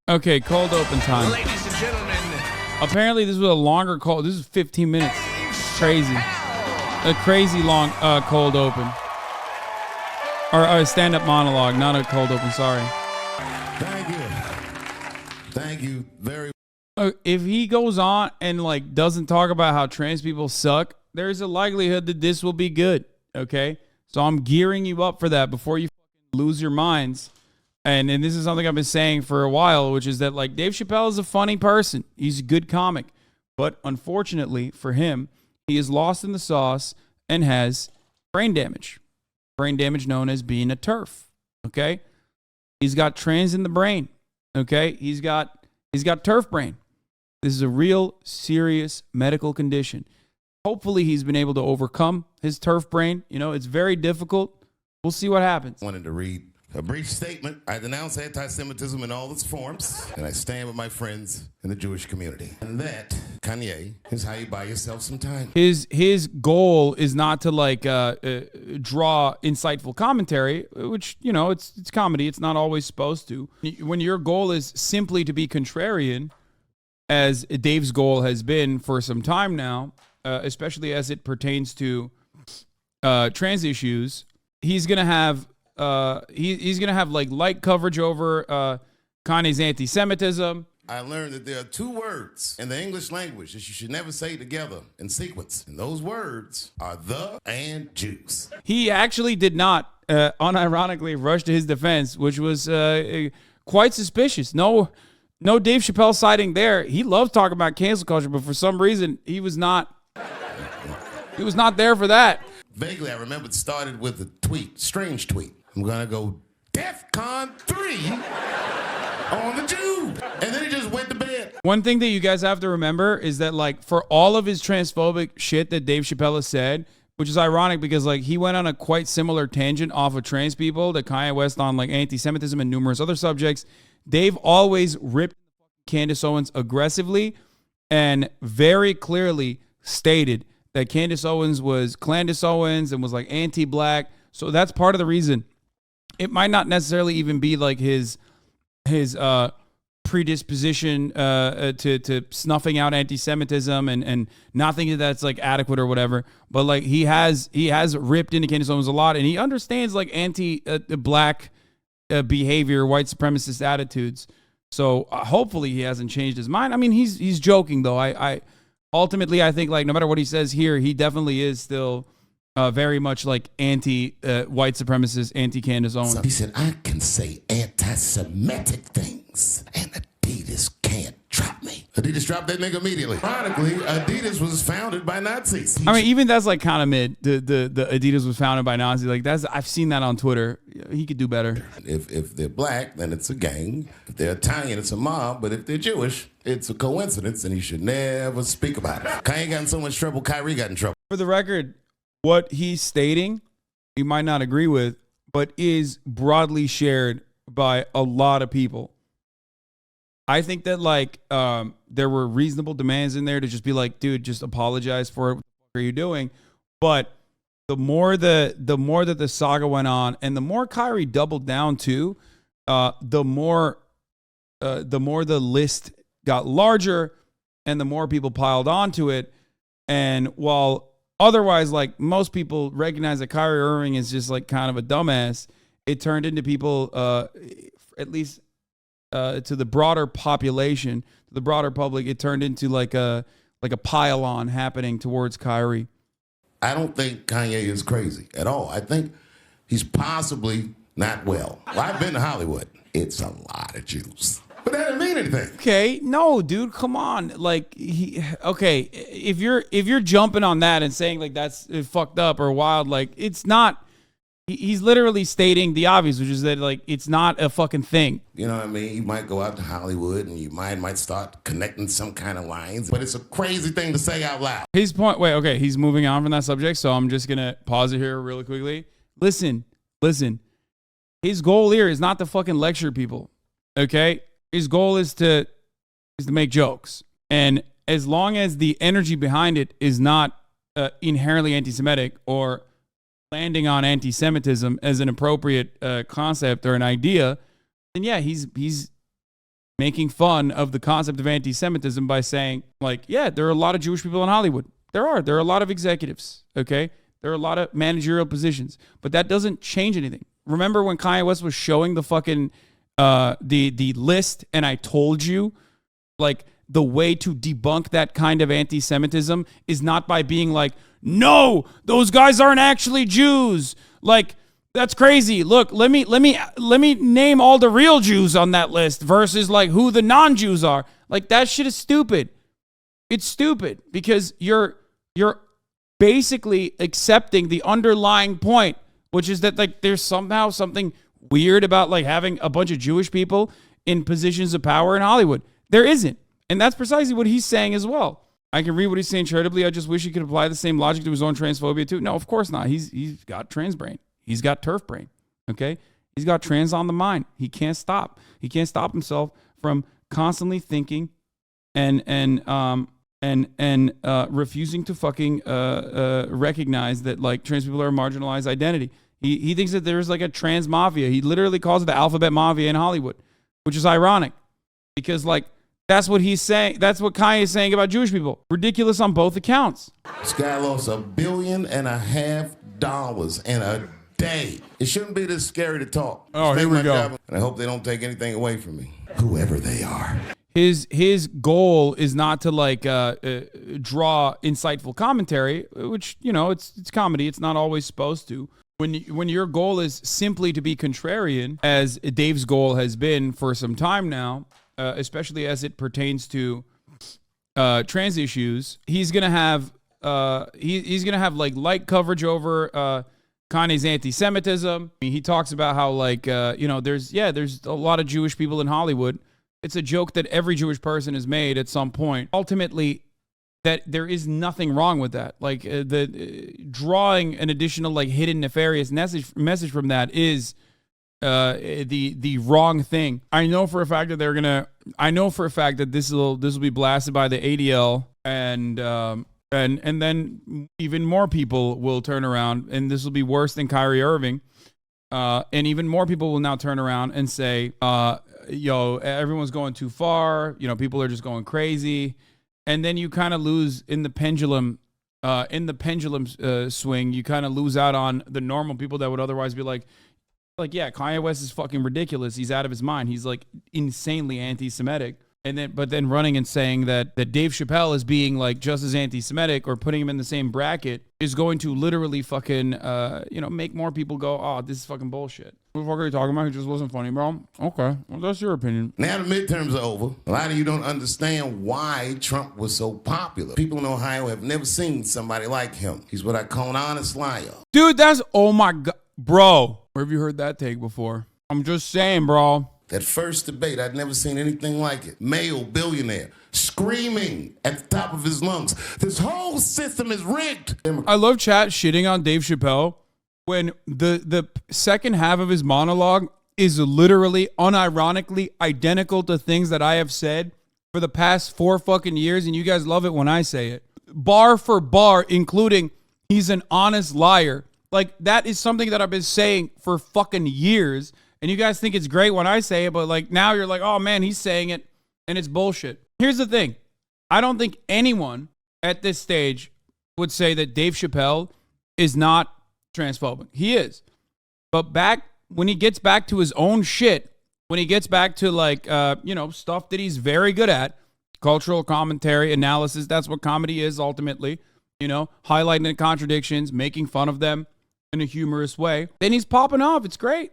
Okay, cold open time. Ladies and gentlemen. Apparently, this was a longer cold. This is 15 minutes. It's crazy. A crazy long cold open. Or a stand-up monologue, not a cold open, sorry. Thank you. Thank you very If he goes on and like doesn't talk about how trans people suck, there's a likelihood that this will be good, okay? So I'm gearing you up for that before you lose your minds. And this is something I've been saying for a while, which is that like Dave Chappelle is a funny person. He's a good comic. But unfortunately for him, he is lost in the sauce and has brain damage. Brain damage known as being a TERF, okay? He's got trans in the brain, okay? He's got TERF brain. This is a real serious medical condition. Hopefully he's been able to overcome his TERF brain. You know, it's very difficult. We'll see what happens. wanted to read a brief statement. I denounce anti-Semitism in all its forms, and I stand with my friends in the Jewish community. And that, Kanye, is how you buy yourself some time. His goal is not to like draw insightful commentary, which, you know, it's comedy. It's not always supposed to. When your goal is simply to be contrarian, as Dave's goal has been for some time now, especially as it pertains to trans issues, he's gonna have he's gonna have like light coverage over Kanye's anti-Semitism. I learned that there are two words in the English language that you should never say together in sequence. And those words are the and Jews. He actually did not unironically rush to his defense, which was quite suspicious. No Dave Chappelle sighting there. He loves talking about cancel culture, but for some reason he was not there for that. Vaguely, I remember it started with a tweet, strange tweet. I'm gonna go DEFCON 3 on the Jew. And then he just went to bed. One thing that you guys have to remember is that like for all of his transphobic shit that Dave Chappelle has said, which is ironic because like he went on a quite similar tangent off of trans people to Kanye West on like anti-Semitism and numerous other subjects. Dave always ripped Candace Owens aggressively and very clearly stated that Candace Owens was Clandis Owens and was like anti-black. So that's part of the reason. It might not necessarily even be like his predisposition to snuffing out anti-Semitism and not thinking that's like adequate or whatever. But like he has ripped into Candace Owens a lot, and he understands like anti-black behavior, white supremacist attitudes. So hopefully he hasn't changed his mind. I mean, he's joking though. I ultimately I think like no matter what he says here, he definitely is still very much like anti-white supremacist, anti-Candace Owens. He said, I can say anti-Semitic things, and Adidas can't drop me. Adidas dropped that nigga immediately. Ironically, Adidas was founded by Nazis. I mean, even that's like kind of mid. The Adidas was founded by Nazis. Like I've seen that on Twitter. He could do better. If they're black, then it's a gang. If they're Italian, it's a mob. But if they're Jewish, it's a coincidence, and he should never speak about it. Kanye got in so much trouble, Kyrie got in trouble. For the record, what he's stating, you might not agree with, but is broadly shared by a lot of people. I think that like there were reasonable demands in there to just be like, dude, just apologize for it. What the fuck are you doing? But the more that the saga went on, and the more Kyrie doubled down too, the more the list got larger, and the more people piled onto it. And while otherwise, like most people recognize that Kyrie Irving is just like kind of a dumbass, it turned into people, at least to the broader population, to the broader public, it turned into like a pile-on happening towards Kyrie. I don't think Kanye is crazy at all. I think he's possibly not well. I've been to Hollywood. It's a lot of Jews. But that didn't mean anything. Okay, no, dude, come on. Like, if you're jumping on that and saying like that's fucked up or wild, like it's not. He's literally stating the obvious, which is that like it's not a fucking thing. You know what I mean? You might go out to Hollywood and your mind might start connecting some kind of lines, but it's a crazy thing to say out loud. His point. Wait, okay, he's moving on from that subject, so I'm just gonna pause it here really quickly. Listen. His goal here is not to fucking lecture people. Okay. His goal is to make jokes. And as long as the energy behind it is not inherently anti-Semitic or landing on anti-Semitism as an appropriate concept or an idea, then yeah, he's making fun of the concept of anti-Semitism by saying, like, yeah, there are a lot of Jewish people in Hollywood. There are a lot of executives, okay? There are a lot of managerial positions, but that doesn't change anything. Remember when Kanye West was showing the fucking, the list, and I told you, like, the way to debunk that kind of anti-Semitism is not by being like, no, those guys aren't actually Jews. Like, that's crazy. Look, let me name all the real Jews on that list versus like who the non-Jews are. Like, that shit is stupid. It's stupid because you're basically accepting the underlying point, which is that like there's somehow something weird about like having a bunch of Jewish people in positions of power in Hollywood. There isn't. And that's precisely what he's saying as well. I can read what he's saying charitably. I just wish he could apply the same logic to his own transphobia too. No, of course not. He's got trans brain. He's got turf brain. Okay? He's got trans on the mind. He can't stop. He can't stop himself from constantly thinking and refusing to fucking recognize that like trans people are a marginalized identity. He thinks that there's like a trans mafia. He literally calls it the alphabet mafia in Hollywood, which is ironic because like that's what he's saying. That's what Kanye is saying about Jewish people. Ridiculous on both accounts. This guy lost $1.5 billion in a day. It shouldn't be this scary to talk. Oh, here we go. And I hope they don't take anything away from me, whoever they are. His goal is not to like draw insightful commentary, which, you know, it's comedy. It's not always supposed to. When your goal is simply to be contrarian, as Dave's goal has been for some time now, especially as it pertains to trans issues, he's gonna have he's gonna have like light coverage over Kanye's anti-Semitism. I mean, he talks about how like there's a lot of Jewish people in Hollywood. It's a joke that every Jewish person has made at some point. Ultimately, that there is nothing wrong with that. Like drawing an additional like hidden nefarious message from that is the wrong thing. I know for a fact that this will be blasted by the ADL and then even more people will turn around and this will be worse than Kyrie Irving. And even more people will now turn around and say, everyone's going too far. You know, people are just going crazy. And then you kind of lose in the pendulum swing. You kind of lose out on the normal people that would otherwise be like, yeah, Kanye West is fucking ridiculous. He's out of his mind. He's like insanely anti-Semitic. But then running and saying that Dave Chappelle is being like just as anti-Semitic or putting him in the same bracket is going to literally fucking, make more people go, oh, this is fucking bullshit. What the fuck are you talking about? He just wasn't funny, bro. Okay, well, that's your opinion. Now the midterms are over. A lot of you don't understand why Trump was so popular. People in Ohio have never seen somebody like him. He's what I call an honest liar. Dude, that's, oh my God. Bro, where have you heard that take before? I'm just saying, bro. That first debate, I'd never seen anything like it. Male billionaire screaming at the top of his lungs, this whole system is rigged. I love chat shitting on Dave Chappelle when the second half of his monologue is literally unironically identical to things that I have said for the past 4 fucking years, and you guys love it when I say it. Bar for bar, including he's an honest liar. Like, that is something that I've been saying for fucking years. And you guys think it's great when I say it, but like now you're like, oh man, he's saying it and it's bullshit. Here's the thing. I don't think anyone at this stage would say that Dave Chappelle is not transphobic. He is. But when he gets back to his own shit, when he gets back to like, stuff that he's very good at, cultural commentary, analysis, that's what comedy is ultimately, highlighting the contradictions, making fun of them in a humorous way, then he's popping off. It's great.